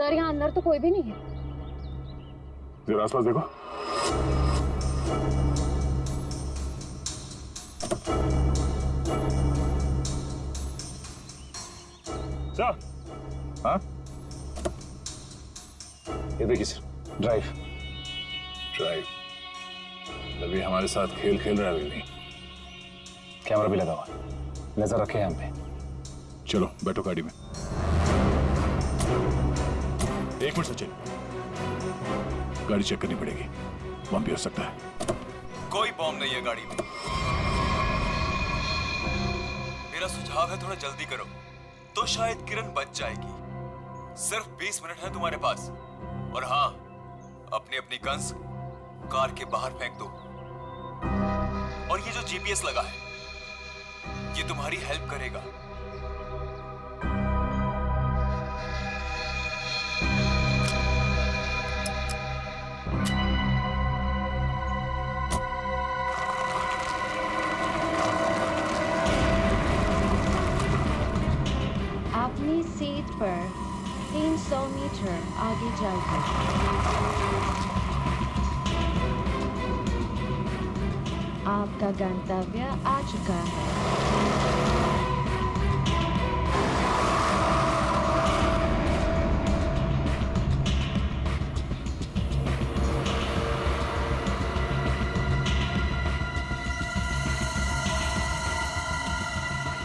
Sir यहाँ अंदर तो कोई भी नहीं है। जरा आसपास देखो। सर, हाँ ये देखिए सर, ड्राइव। अभी हमारे साथ खेल खेल रहा है अभी नहीं। कैमरा भी लगा हुआ, नजर रखे हैं हम पे। चलो बैठो गाड़ी में। एक मिनट सचिन, गाड़ी चेक करनी पड़ेगी, बम भी हो सकता है। कोई बम नहीं है गाड़ी में। मेरा सुझाव है थोड़ा जल्दी करो तो शायद किरण बच जाएगी। सिर्फ 20 मिनट है तुम्हारे पास। और हाँ, अपनी अपनी गन्स कार के बाहर फेंक दो। और ये जो जीपीएस लगा है ये तुम्हारी हेल्प करेगा। अपनी सीट पर 300 मीटर आगे जाइए। आपका गंतव्य आ चुका है।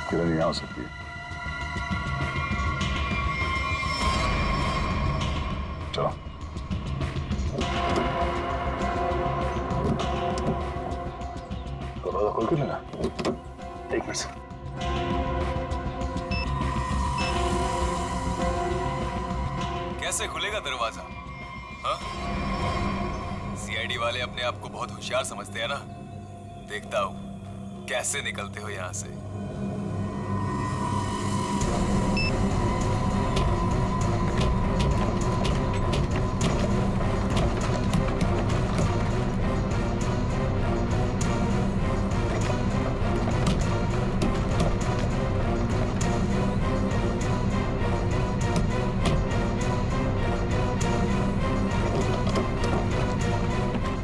किरण यहाँ हो सकती है। चलो दरवाजा खोल के लेना। एक मिनट से। कैसे खुलेगा दरवाजा? हाँ? सीआईडी वाले अपने आप को बहुत होशियार समझते हैं ना। देखता हूं कैसे निकलते हो यहां से।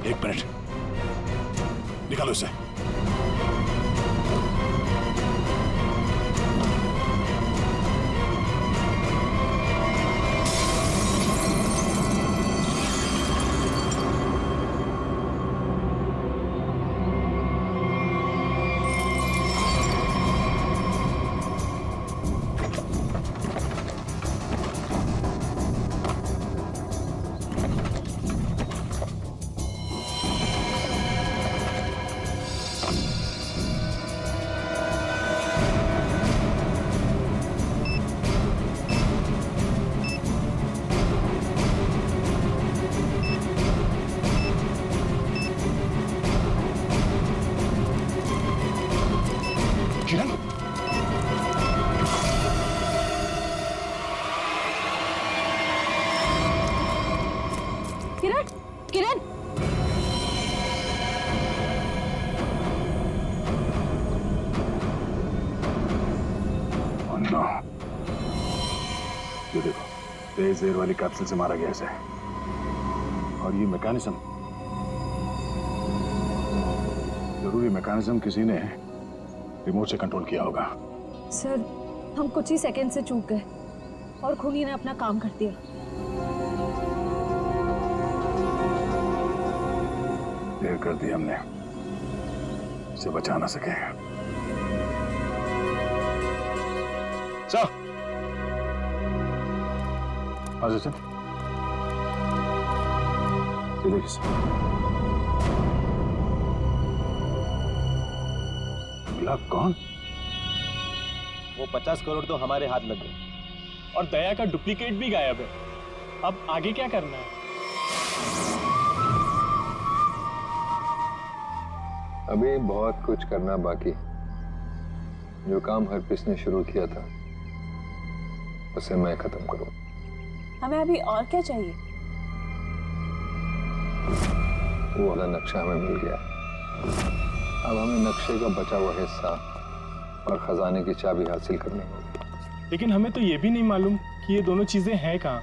एक मिनट, निकालो इसे। किरण, किरण, किरण, नो, ये देखो, तेज एयर वाली कैप्सूल से मारा गया इसे। और ये मैकेनिज्म, जरूरी मैकेनिज्म किसी ने रिमोट से कंट्रोल किया होगा। सर हम कुछ ही सेकंड से चूक गए और खूनी ने अपना काम कर दिया। देर कर दी हमने, इसे बचा ना सके। सर, हाँ सचिन, ये देखिए सर, मिला कौन? वो 50 करोड़ तो हमारे हाथ लग गए और दया का डुप्लीकेट भी गायब है। अब आगे क्या करना है? अभी बहुत कुछ करना बाकी। जो काम हरप्रीत ने शुरू किया था उसे मैं खत्म करूं। हमें अभी और क्या चाहिए? वो वाला नक्शा हमें मिल गया। अब हमें नक्शे का बचा हुआ हिस्सा और खजाने की चाबी हासिल करनी होगी। लेकिन हमें तो ये भी नहीं मालूम कि ये दोनों चीजें हैं कहाँ।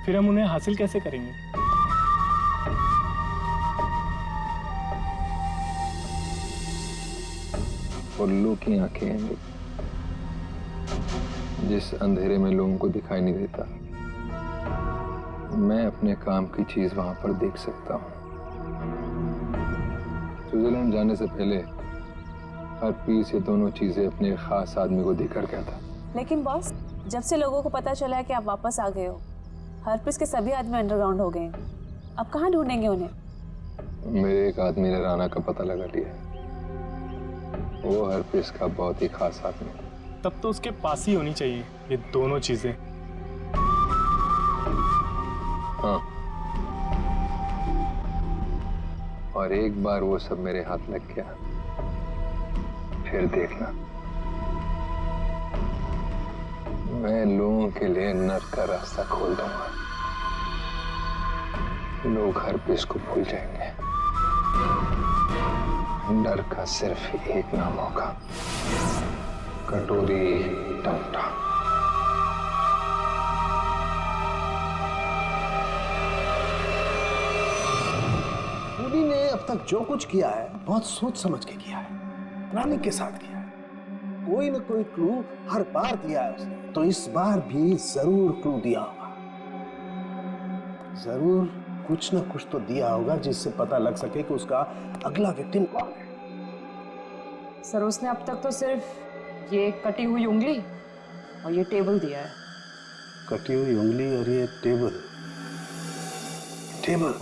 फिर हम उन्हें हासिल कैसे करेंगे? उल्लू की आंखें हैं जिस अंधेरे में लोगों को दिखाई नहीं देता, मैं अपने काम की चीज वहां पर देख सकता हूँ। स्विट्जरलैंड जाने से पहले हर पीस ये दोनों चीजें अपने एक खास आदमी को देकर गया था। लेकिन बॉस, जब से लोगों को पता चला है कि आप वापस आ गए हो, हरप्रीस के सभी आदमी अंडरग्राउंड हो गए हैं। अब कहाँ ढूंढेंगे उन्हें? मेरे एक आदमी ने राना का पता लगा लिया। वो हरप्रीस का बहुत ही खास आदमी है। तब तो उसके पास ही होनी चाहिए ये दोनों चीजें। हाँ, और एक बार वो सब मेरे हाथ लग गया, फिर देखना मैं लोगों के लिए नर्क का रास्ता खोल दूंगा। लोग हरप्रीस को भूल जाएंगे। नर्क का सिर्फ एक नाम होगा, कटोरी टमटा। खूनी ने अब तक जो कुछ किया है बहुत सोच समझ के किया है, प्लानिंग के साथ किया है। कोई न कोई क्लू हर बार दिया है उसने, तो इस बार भी जरूर क्लू दिया होगा। जरूर कुछ न कुछ तो दिया होगा जिससे पता लग सके कि उसका अगला विक्टिम कौन है। सर उसने अब तक तो सिर्फ ये कटी हुई उंगली और ये टेबल दिया है। कटी हुई उंगली और ये टेबल। टेबल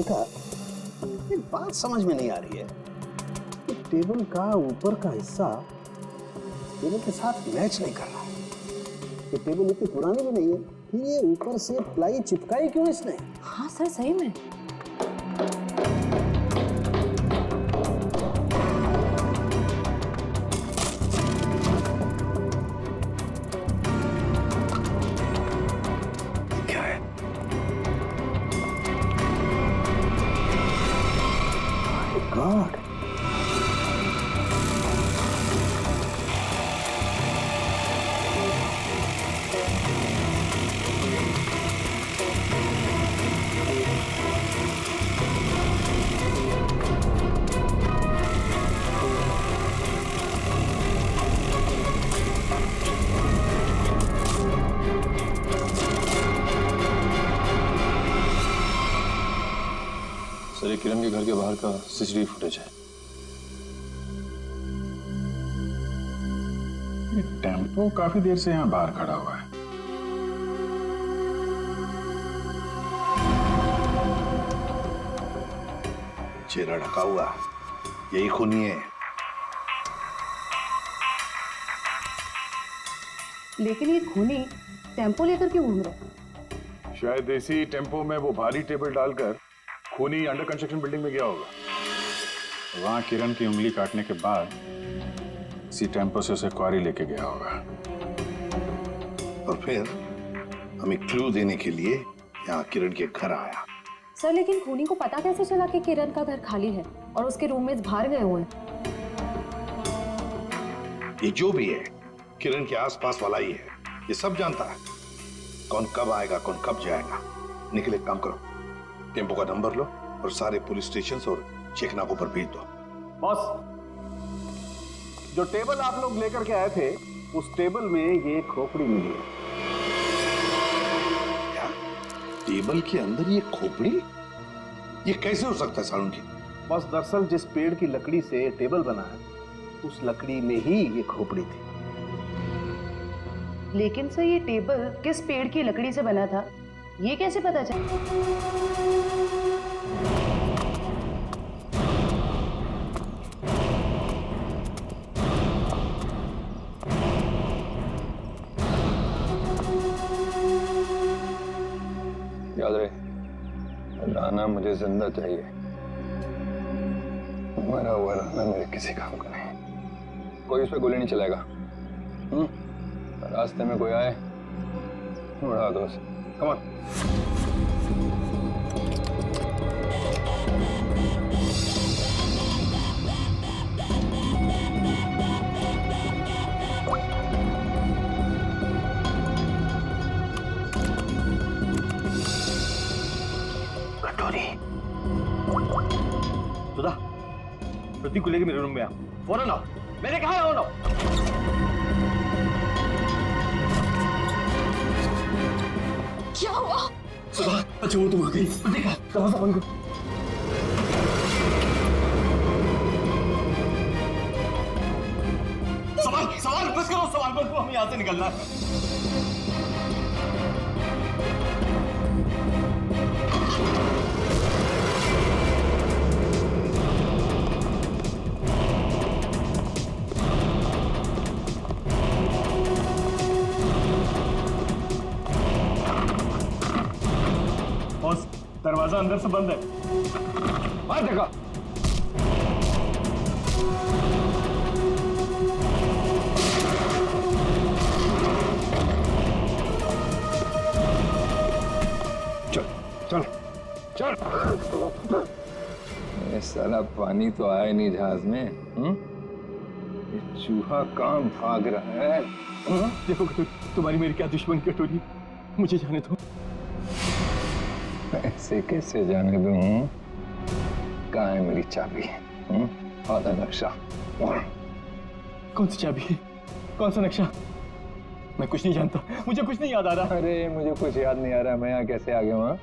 का ये बात समझ में नहीं आ रही है कि टेबल का ऊपर का हिस्सा टेबल के साथ मैच नहीं कर रहा। ये टेबल इतनी पुरानी भी नहीं है, फिर ये ऊपर से प्लाई चिपकाई क्यों इसने? हाँ सर सही में। क्या है? गॉड, सर ये किरण के घर के बाहर का सीसीटीवी फुटेज है। ये टेम्पो काफी देर से यहाँ बाहर खड़ा हुआ है। चेहरा ढका हुआ, यही खूनी है। लेकिन ये खूनी टेम्पो लेकर क्यों घूम रहा है? शायद इसी टेम्पो में वो भारी टेबल डालकर खूनी अंडर कंस्ट्रक्शन बिल्डिंग में गया होगा। वहां किरण की उंगली काटने के बाद इसी टेम्पो से उसे क्वारी लेके गया होगा। और फिर हमें क्लू देने के लिए यहाँ किरण के घर आया। सर लेकिन खूनी को पता कैसे चला कि किरण का घर खाली है और उसके रूममेट्स बाहर गए हुए हैं? ये जो भी है किरण के आसपास वाला ही है, ये सब जानता है कौन कब आएगा कौन कब जाएगा। निकले, काम करो, टेम्पो का नंबर लो और सारे पुलिस स्टेशन और चेकनाकों पर भेज दो। बॉस, जो टेबल आप लोग लेकर के आए थे उस टेबल में ये खोपड़ी मिली है। क्या? टेबल के अंदर ये खोपड़ी? ये कैसे हो सकता है सालुंकी? बस दरअसल जिस पेड़ की लकड़ी से टेबल बना है उस लकड़ी में ही ये खोपड़ी थी। लेकिन सर ये टेबल किस पेड़ की लकड़ी से बना था ये कैसे पता चला? याद रहे, राना मुझे जिंदा चाहिए। मरा हुआ राना मेरे किसी काम का नहीं। कोई उस पर गोली नहीं चलाएगा। रास्ते में कोई आए उड़ा दो उसे। Come on. जल्दी को लेके मेरे रूम में आओ, फौरन आओ। मैंने कहा आओ ना। क्या हुआ? सुधा, अच्छा वो तुम आ गई। देखा, दरवाजा बंद करो। सवाल बस करो, सवाल बस करो, हमें यहाँ से निकलना है। बॉस, दरवाजा अंदर से बंद है। बाहर देखा। चल चल। ये साला पानी तो आया नहीं जहाज में। ये चूहा कहाँ भाग रहा है? देखो तुम्हारी मेरी क्या दुश्मन कटोरी, मुझे जाने दो। ऐसे कैसे जाने दूं? कहाँ है मेरी चाबी? आधा नक्शा। कौन सी चाबी है? कौन सा नक्शा? मैं कुछ नहीं जानता, मुझे कुछ नहीं याद आ रहा। अरे मुझे कुछ याद नहीं आ रहा, मैं यहाँ कैसे आ गया वहाँ?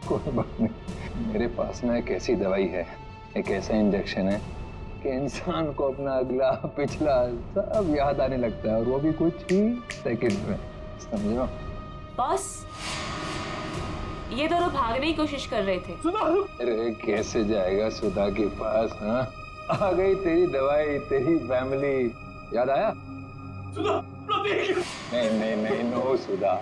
कोई बात नहीं, मेरे पास ना एक ऐसी दवाई है, एक ऐसा इंजेक्शन है कि इंसान को अपना अगला पिछला सब याद आने लगता है, और वो भी कुछ ही सेकंड में। समझो? बॉस, ये दोनों भागने की कोशिश कर रहे थे। अरे कैसे जाएगा सुधा के पास? हाँ, आ गई तेरी दवाई, तेरी फैमिली। याद आया? सुधा, नहीं नहीं नहीं, नो सुधा।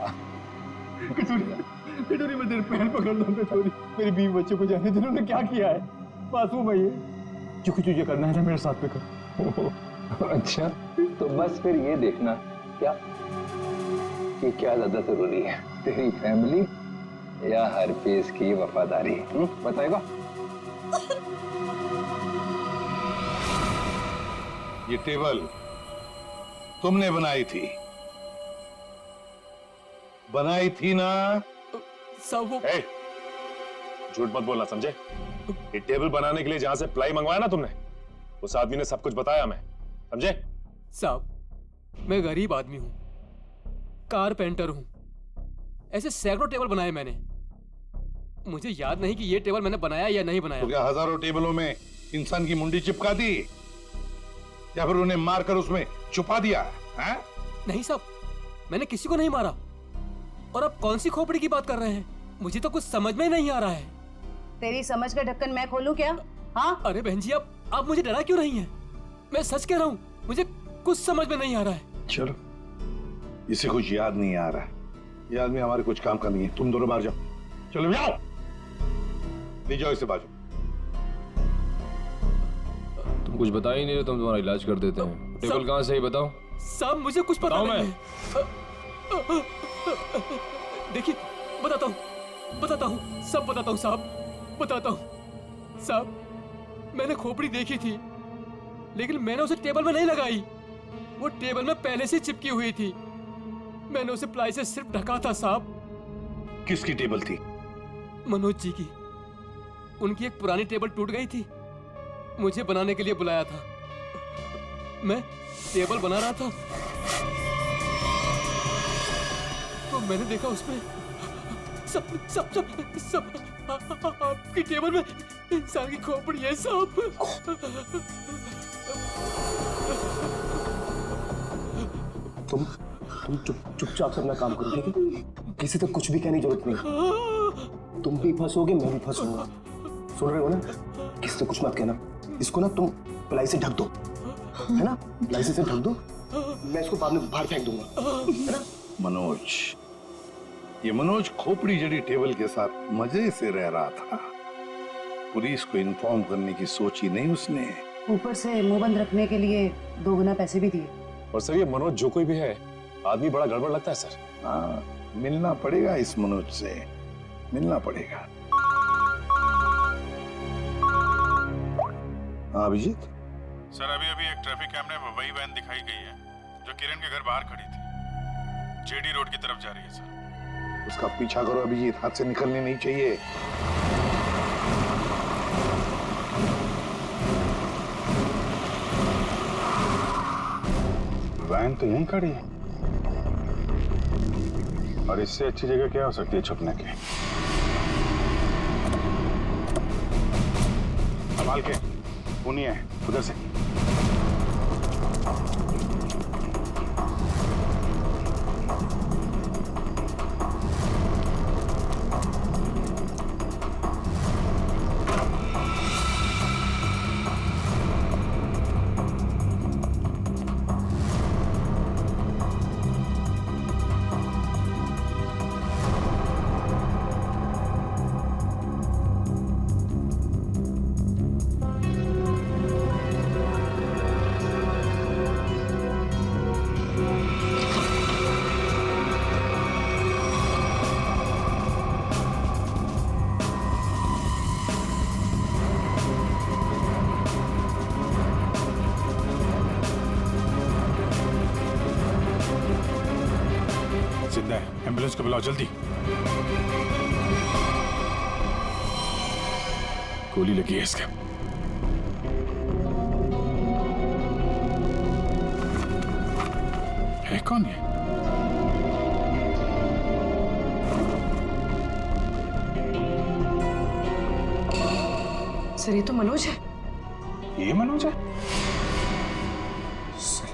कटोरी मैं तेरे पैर पकड़ लूं कटोरी, मेरे बीवी बच्चे को जाने दे। उन्होंने क्या किया है? मासूम है ये। जो कुछ तुझे करना है ना मेरे साथ में कर। अच्छा, तो बस फिर ये देखना क्या कि क्या ज्यादा जरूरी है, तेरी फैमिली या हरपेश की वफादारी? बताएगा? ये टेबल तुमने बनाई थी ना? सब वो ए, झूठ मत बोलना, समझे? ये टेबल बनाने के लिए जहां से प्लाई मंगवाया ना तुमने, उस आदमी ने सब कुछ बताया हमें, समझे? साहब, मैं गरीब आदमी हूं, कारपेंटर हूं, ऐसे सैकड़ों टेबल बनाए मैंने। मुझे याद नहीं कि ये टेबल मैंने बनाया या नहीं बनाया। तो क्या हजारों टेबलों में इंसान की मुंडी चिपका दी, या फिर उन्हें मारकर उसमें छुपा दिया है? नहीं साहब, मैंने किसी को नहीं मारा। और आप कौन सी खोपड़ी की बात कर रहे हैं? मुझे तो कुछ समझ में नहीं आ रहा है। तेरी समझ का ढक्कन मैं खोलूं क्या? हाँ? अरे बहन जी, आप मुझे डरा क्यों रही हैं? मैं सच कह रहा हूँ, मुझे कुछ समझ में नहीं आ रहा है। चलो, इसे कुछ याद नहीं आ रहा है, ये आदमी हमारे कुछ काम का नहीं है। तुम दोनों बाहर जाओ, चलो जाओ, ले जाओ इसे बाजू। तुम कुछ बता ही नहीं रहे, तुम तुम्हारा इलाज कर देते हैं। टेबल कहाँ से ही बताओ। साहब मुझे कुछ पता नहीं है। देखिए, बताता हूँ, सब बताता हूँ साहब, बताता हूँ। साहब, मैंने खोपड़ी देखी थी, लेकिन मैंने उसे टेबल में नहीं लगाई। वो टेबल में पहले से चिपकी हुई थी। मैंने उसे प्लाई से सिर्फ ढका था साहब। किसकी टेबल थी? मनोज जी की। उनकी एक पुरानी टेबल टूट गई थी, मुझे बनाने के लिए बुलाया था। मैं टेबल बना रहा था तो मैंने देखा उसमें सब आपकी टेबल में इंसान की खोपड़ी है साहब। तुम चुपचाप से अपना काम करो, ठीक है? किसी तक कुछ भी कहने की जरूरत नहीं। तुम भी फंसोगे, मैं भी फंसूंगा। सुन रहे हो ना? किसी से कुछ मत कहना। इसको ना तुम प्लाई से ढक दो, है ना? प्लाई से ढक दो, मैं इसको बाद में बाहर फेंक दूंगा, है ना? ये मनोज खोपड़ी जड़ी टेबल के साथ मजे से रह रहा था। पुलिस को इन्फॉर्म करने की सोची नहीं उसने। ऊपर से मुंह बंद रखने के लिए 2 गुना पैसे भी दिए। और सर, ये मनोज जो कोई भी है, आदमी बड़ा गड़बड़ लगता है सर। हाँ, मिलना पड़ेगा इस मनोज से, मिलना पड़ेगा। हाँ अभिजीत सर, अभी एक ट्रैफिक कैमरे में वही वैन दिखाई गई है जो किरण के घर बाहर खड़ी थी। जेडी रोड की तरफ जा रही है सर। उसका पीछा करो अभिजीत, हाथ से निकलनी नहीं चाहिए। वैन तो यहीं खड़ी है और इससे अच्छी जगह क्या हो सकती है छुपने की। संभाल के, उन्हीं है उधर से। जिंदा है, एम्बुलेंस को बुलाओ जल्दी। गोली लगी है इसके। है कौन ये? सर ये तो मनोज है। ये मनोज है? सर,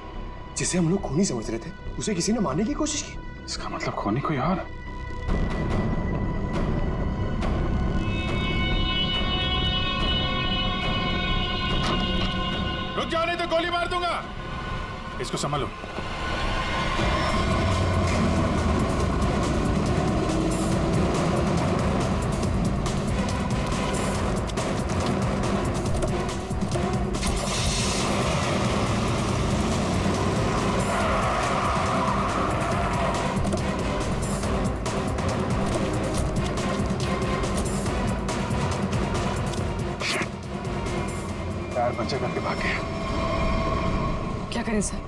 जिसे हम लोग खूनी समझ रहे थे उसे किसी ने मारने की कोशिश की। इसका मतलब खूनी कोई और। रुक जाओ नहीं तो गोली मार दूंगा। इसको संभालो। टायर पंचर करके भाग गया। क्या करें सर?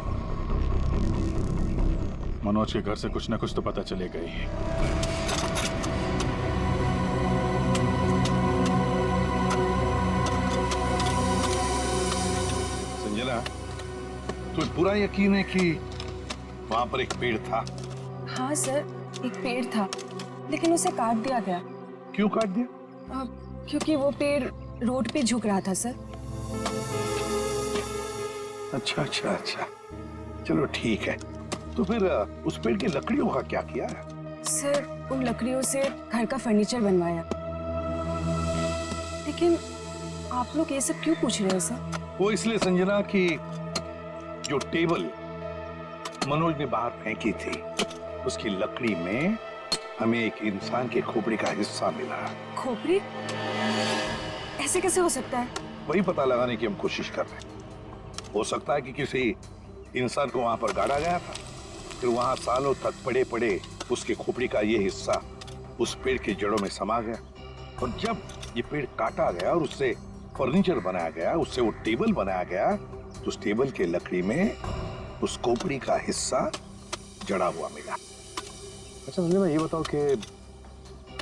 मनोज के घर से कुछ ना कुछ तो पता चलेगा ही। संजना, तुम्हें पूरा यकीन है कि वहां पर एक पेड़ था? हाँ सर, एक पेड़ था लेकिन उसे काट दिया गया। क्यों काट दिया? क्योंकि वो पेड़ रोड पे झुक रहा था सर। अच्छा अच्छा अच्छा, चलो ठीक है। तो फिर उस पेड़ की लकड़ियों का क्या किया? सर उन लकड़ियों से घर का फर्नीचर बनवाया। लेकिन आप लोग ये सब क्यों पूछ रहे हैं सर? वो इसलिए संजना कि जो टेबल मनोज ने बाहर फेंकी थी उसकी लकड़ी में हमें एक इंसान के खोपड़ी का हिस्सा मिला। खोपड़ी? ऐसे कैसे हो सकता है? वही पता लगाने की हम कोशिश कर रहे हैं। हो सकता है कि किसी इंसान को वहां पर गाड़ा गया था, फिर वहां सालों तक पड़े पड़े उसके खोपड़ी का ये हिस्सा उस पेड़ की जड़ों में समा गया और जब ये पेड़ काटा गया और उससे फर्नीचर बनाया गया, उससे वो टेबल बनाया गया, तो उस टेबल के लकड़ी में उस खोपड़ी का हिस्सा जड़ा हुआ मिला। अच्छा संजय भाई, ये बताओ कि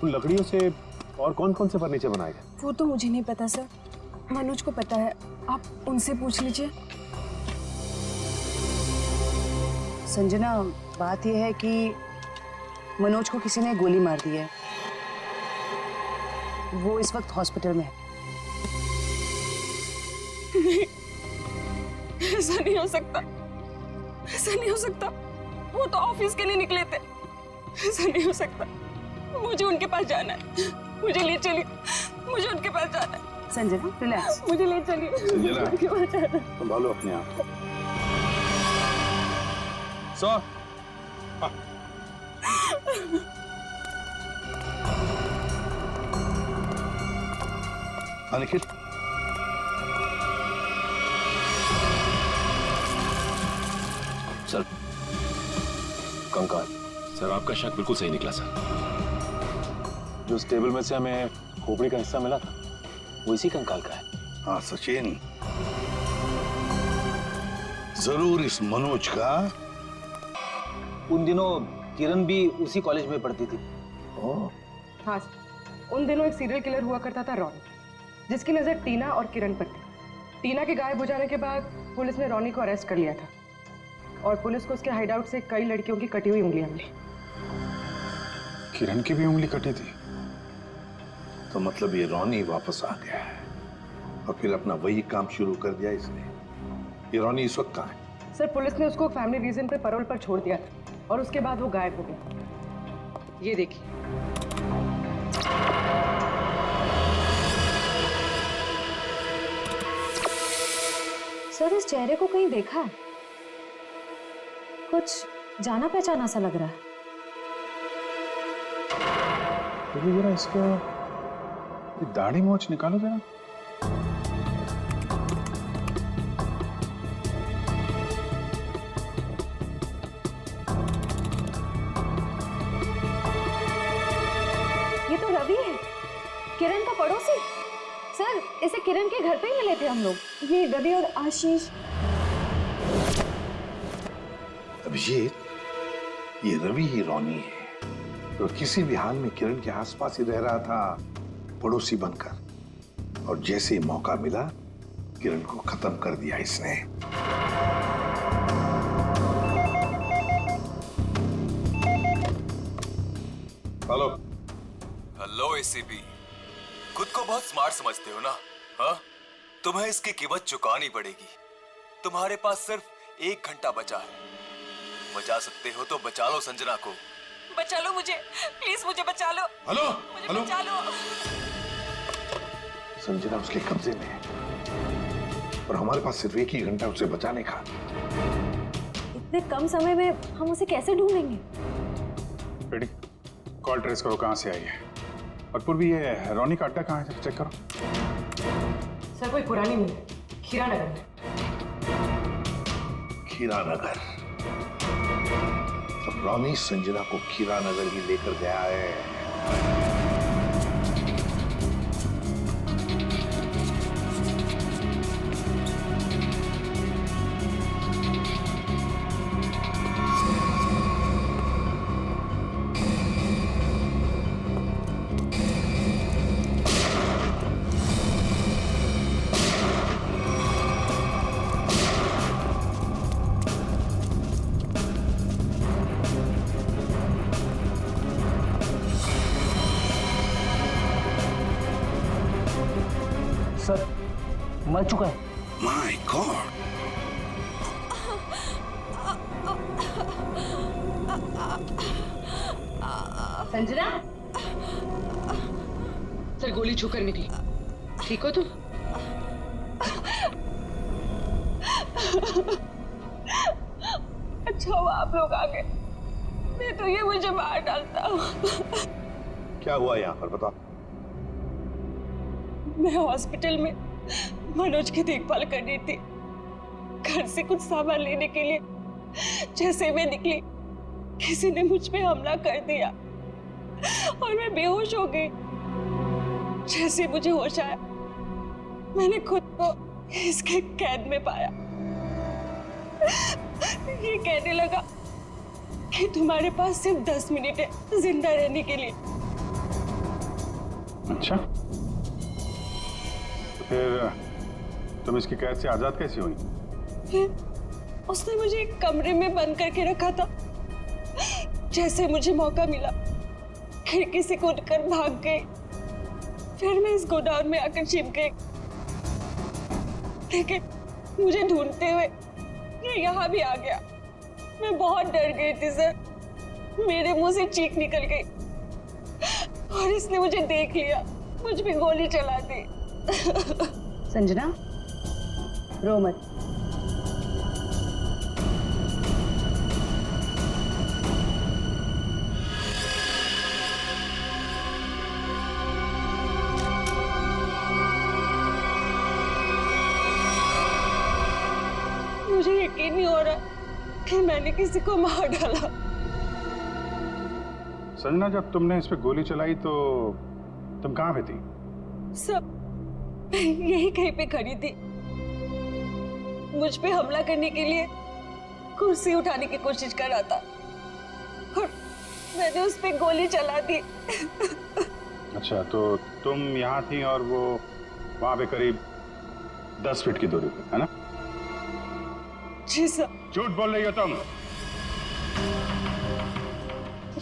उन लकड़ियों से और कौन कौन से फर्नीचर बनाए गए? वो तो मुझे नहीं पता सर, मनोज को पता है, आप उनसे पूछ लीजिए। संजना, बात यह है कि मनोज को किसी ने गोली मार दी है। वो इस वक्त हॉस्पिटल में है। नहीं, ऐसा नहीं हो सकता, ऐसा नहीं हो सकता। वो तो ऑफिस के लिए निकले थे। ऐसा नहीं हो सकता। मुझे उनके पास जाना है, मुझे ले चलिए, मुझे उनके पास जाना है। संजना रिलैक्स, मुझे ले चलिए, संजना, उनके पास जाना है। संभालो अपने आप। सर, निखिल, सर कंकाल। सर आपका शक बिल्कुल सही निकला सर। जो उस टेबल में से हमें खोपड़ी का हिस्सा मिला था वो इसी कंकाल का है। हाँ सचिन, जरूर इस मनोज का। उन दिनों किरण भी उसी कॉलेज में पढ़ती थी। हाँ सर, उन दिनों एक सीरियल किलर हुआ करता था रॉनी, जिसकी नजर टीना और किरण पर थी। टीना के गायब हो जाने के बाद पुलिस ने रॉनी को अरेस्ट कर लिया था। और पुलिस को उसके हाइडआउट से कई लड़कियों की कटी हुई उंगलियां मिली। किरण की भी उंगली कटी थी? तो मतलब ये रॉनी वापस आ गया है और फिर अपना वही काम शुरू कर दिया इसने। ये रॉनी इस वक्त कहाँ है? सर पुलिस ने उसको फैमिली रीजन पे पैरोल पर छोड़ दिया था और उसके बाद वो गायब हो गया। ये देखिए। सर इस चेहरे को कहीं देखा है, कुछ जाना पहचाना सा लग रहा है। तो जरा इसका ये दाढ़ी मोछ निकालो जरा। ये तो रवि है, किरण का पड़ोसी। सर इसे किरण के घर पे ही मिले थे हम लोग। ये रवि और आशीष। अभिजीत, ये रवि ही रॉनी है तो किसी भी हाल में किरण के आसपास ही रह रहा था, पड़ोसी बनकर। और जैसे ही मौका मिला किरण को खत्म कर दिया इसने। हेलो। हेलो एसीपी, खुद को बहुत स्मार्ट समझते हो ना? हाँ, तुम्हें इसकी कीमत चुकानी पड़ेगी। तुम्हारे पास सिर्फ 1 घंटा बचा है। बचा सकते हो तो बचा लो संजना को। बचा लो मुझे, प्लीज मुझे बचा लो। हेलो मुझे हेलो। बचा लो। संजना उसके कब्जे में है और हमारे पास सिर्फ 1 ही घंटा उसे बचाने का। इतने कम समय में हम उसे कैसे ढूंढेंगे? बेटी कॉल ट्रेस करो कहाँ से आई है। और पूर्वी ये रॉनी का अड्डा कहाँ है, चेक करो। सर कोई पुरानी मिल, खीरा नगर में। खीरा नगर? तो रॉनी संजना को खीरा नगर ही लेकर गया है। सर मर चुका है। My God. संजना, सर गोली छूकर निकली। ठीक हो तुम? अच्छा हुआ आप लोग आ गए, नहीं तो ये मुझे मार डालता। क्या हुआ यहाँ पर बताओ। मैं हॉस्पिटल में मनोज की देखभाल कर रही थी। घर से कुछ सामान लेने के लिए जैसे मैं निकली, किसी ने मुझ पे हमला कर दिया और मैं बेहोश हो गई। जैसे मुझे होश आया, मैंने खुद को इसके कैद में पाया। ये कहने लगा कि तुम्हारे पास सिर्फ 10 मिनट है जिंदा रहने के लिए। अच्छा, फिर तुम इसकी कैद से आजाद कैसे हुई? फिर उसने मुझे एक कमरे में बंद करके रखा था। जैसे मुझे मौका मिला, खिड़की से कूदकर भाग गई। फिर मैं इस गोडाउन में आकर छिप गई, लेकिन मुझे ढूंढते हुए ये यहाँ भी आ गया। मैं बहुत डर गई थी सर। मेरे मुंह से चीख निकल गई और इसने मुझे देख लिया, मुझ पे गोली चला दी। संजना, रो मत। मुझे यकीन नहीं हो रहा कि मैंने किसी को मार डाला। संजना, जब तुमने इस पे गोली चलाई तो तुम कहाँ पे थी? सब यही कहीं पे खड़ी थी। मुझ पे हमला करने के लिए कुर्सी उठाने की कोशिश कर रहा था और मैंने उस पे गोली चला दी। अच्छा, तो तुम यहाँ थी और वो वहां पे करीब 10 फीट की दूरी पे, है ना? जी सर। झूठ बोल रही हो तुम।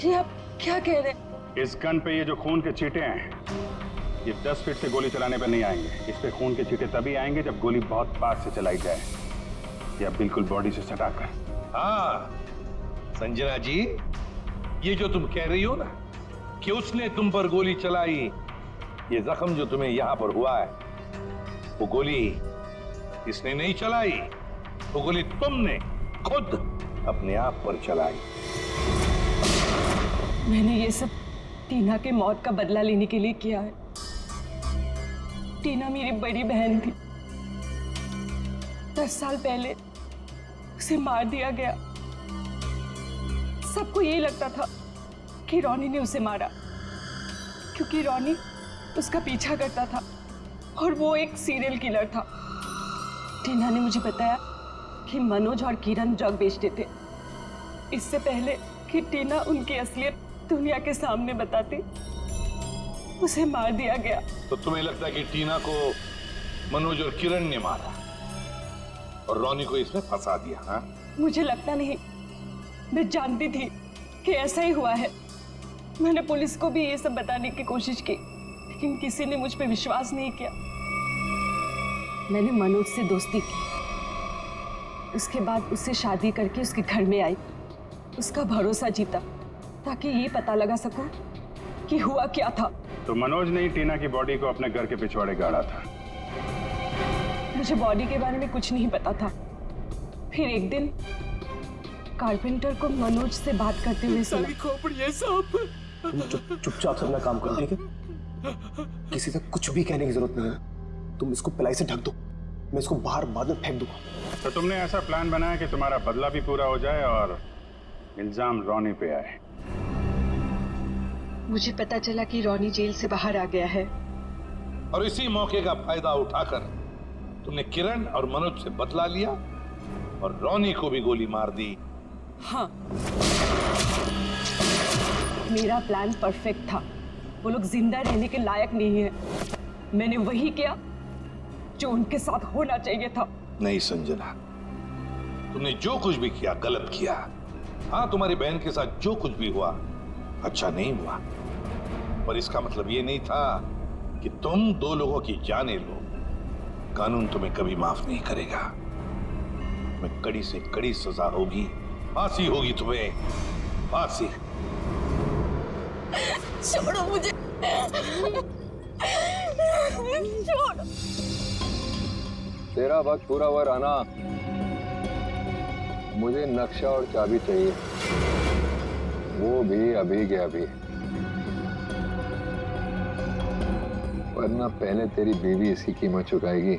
ये आप क्या कह रहे हैं? इस गन पे ये जो खून के छींटे हैं, ये 10 फीट से गोली चलाने पे नहीं आएंगे। इस पे खून के छींटे तभी आएंगे जब गोली बहुत पास से चलाई जाए, या बिल्कुल बॉडी से सटाकर। हाँ संजना जी, ये जो तुम कह रही हो ना कि उसने तुम पर गोली चलाई, ये जख्म जो तुम्हें यहां पर हुआ है, वो गोली इसने नहीं चलाई, वो गोली तुमने खुद अपने आप पर चलाई। मैंने ये सब टीना के मौत का बदला लेने के लिए किया है। टीना मेरी बड़ी बहन थी। 10 साल पहले उसे मार दिया गया। सबको यही लगता था कि रॉनी ने उसे मारा, क्योंकि रॉनी उसका पीछा करता था और वो एक सीरियल किलर था। टीना ने मुझे बताया कि मनोज और किरण ड्रग बेचते थे। इससे पहले कि टीना उनकी असलियत दुनिया के सामने बताती, उसे मार दिया गया। तो तुम्हें लगता है कि टीना को मनोज और किरण ने मारा और रॉनी को इसमें फंसा दिया? हाँ, मुझे लगता नहीं, मैं जानती थी कि ऐसा ही हुआ है। मैंने पुलिस को भी ये सब बताने की कोशिश की, लेकिन किसी ने मुझ पे विश्वास नहीं किया। मैंने मनोज से दोस्ती की, उसके बाद उससे शादी करके उसके घर में आई, उसका भरोसा जीता ताकि ये पता लगा सकूं कि हुआ क्या था। तो मनोज ने ही टीना की बॉडी को अपने घर के पिछवाड़े गाड़ा था। मुझे बॉडी के बारे में कुछ नहीं पता था। फिर एक दिन कारपेंटर को मनोज से बात करते हुए सुना। तुम चुपचाप से अपना काम करो, ठीक है? किसी से कुछ भी कहने की जरूरत नहीं है। तुम इसको पिलाई से ढक दो, मैं इसको बाहर बाद में फेंक दूंगा। तो तुमने ऐसा प्लान बनाया कि तुम्हारा बदला भी पूरा हो जाए और इल्जाम रॉनी पे आए। मुझे पता चला कि रॉनी जेल से बाहर आ गया है, और इसी मौके का फायदा उठाकर तुमने किरण और मनोज से बदला लिया और रॉनी को भी गोली मार दी। हाँ, मेरा प्लान परफेक्ट था। वो लोग जिंदा रहने के लायक नहीं है। मैंने वही किया जो उनके साथ होना चाहिए था। नहीं संजना, तुमने जो कुछ भी किया गलत किया। हाँ, तुम्हारी बहन के साथ जो कुछ भी हुआ अच्छा नहीं हुआ, पर इसका मतलब ये नहीं था कि तुम 2 लोगों की जानें लो। कानून तुम्हें कभी माफ नहीं करेगा। तुम्हें कड़ी से कड़ी सजा होगी, फांसी होगी तुम्हें, फांसी। छोड़ो मुझे, छोड़ो। तेरा वक्त पूरा हुआ राना, मुझे नक्शा और चाबी चाहिए, वो भी अभी के अभी, वरना पहले तेरी बीवी इसकी कीमत चुकाएगी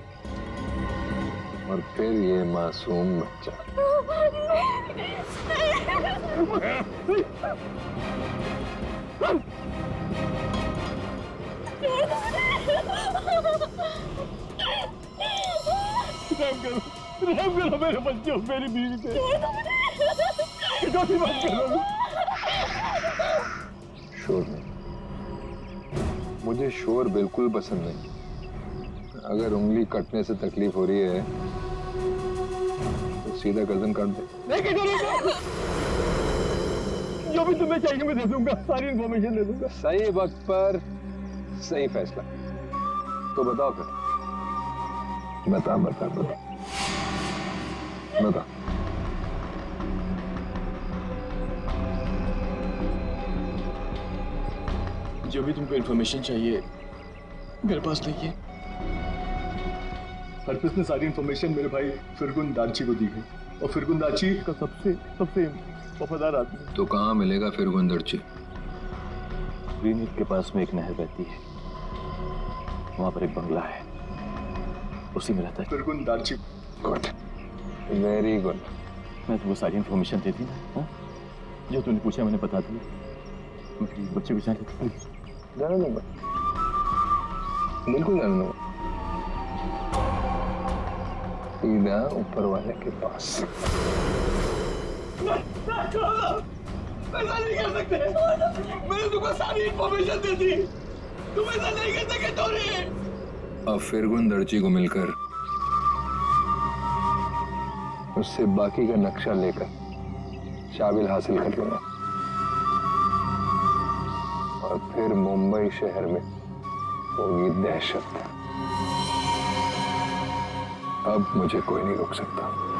और फिर ये मासूम बच्चा। रहम करो मेरे बच्चों, मेरी बीवी से मत करो। शोर नहीं, मुझे शोर बिल्कुल पसंद नहीं। अगर उंगली कटने से तकलीफ हो रही है तो सीधा गर्दन काट दे। जो भी तुम्हें चाहिए मैं दे दूंगा, सारी इंफॉर्मेशन दे दूंगा। सही वक्त पर सही फैसला। तो बताओ फिर, बता बता बता बता। जो भी तुमको इन्फॉर्मेशन चाहिए मेरे पास नहीं है। हरपिस ने सारी इन्फॉर्मेशन मेरे भाई फिरगुन दार्ची को दी है, और फिरगुन दार्ची का सबसे वफादार आदमी। तो कहाँ मिलेगा फिरगुन दार्ची? ग्रीनविच के पास में एक नहर बहती है, वहां पर एक बंगला है, उसी में रहता है फिरगुन दार्ची। Good, very good. मैं तुमको सारी इन्फॉर्मेशन दे दी ना, हाँ? जो तूने पूछा मैंने बता दिया। बच्चे को जाने जाने दूंगा, बिल्कुल जाने दूंगा, सीधा ऊपर वाले के पास। ऐसा नहीं कर सकते, मैंने तुमको सारी इन्फॉर्मेशन दे दी, तुम ऐसा नहीं कर सकते तोरे। अब फिरगुन दर्ची को मिलकर उससे बाकी का नक्शा लेकर शाबिल हासिल कर लूंगा और फिर मुंबई शहर में होगी दहशत। अब मुझे कोई नहीं रोक सकता।